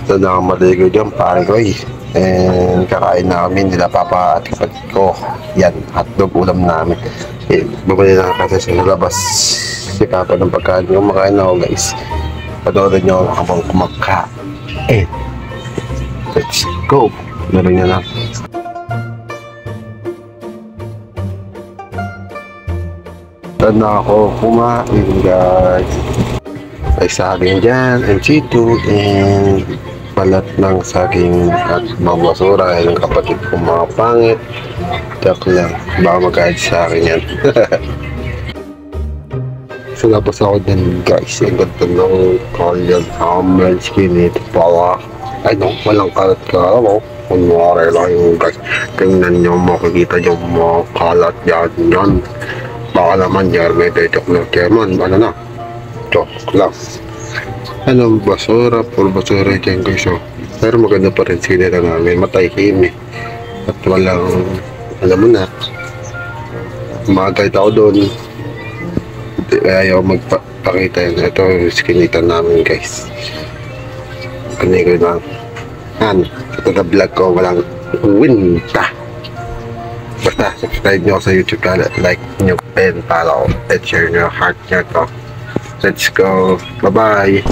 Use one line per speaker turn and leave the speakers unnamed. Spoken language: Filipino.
Ito na ang maligo dyan, pare ko eh. And kakain namin nila papa at kapatid ko. Yan, hotdog ulam namin. Eh, bumili na kasi sa labas. Sikapan ng pagkain yung makain na ako guys. Panoorin nyo habang kumakain. Let's go! Meron nyo na. Saan na ako kumain guys. May saging dyan, and chito, and balat ng saging at babasura. Yung kapatid ko mga pangit. Joke lang, baka mag-guide sa akin yan. So labas ako dyan guys. Ang ganda ng Korean humble skinny pala. Ay no, walang kalat ka mo. Kunwari lang yung guys. Tingnan nyo, makikita yung mga kalat yan. Baka naman yan, may detok na keman. Ano na? Joke lang. Ano, basura, puro basura dyan guys. Oh. Pero maganda pa rin sila na namin. Matayhim eh. At walang, alam mo na, magkait ako doon. Ayaw magpakita yun. Ito, skinitan namin guys. Kanay ko lang. Ito na vlog ko, walang winta. Basta, subscribe nyo sa YouTube channel, like nyo, and follow, and share nyo, heart nyo to. Let's go. Bye-bye.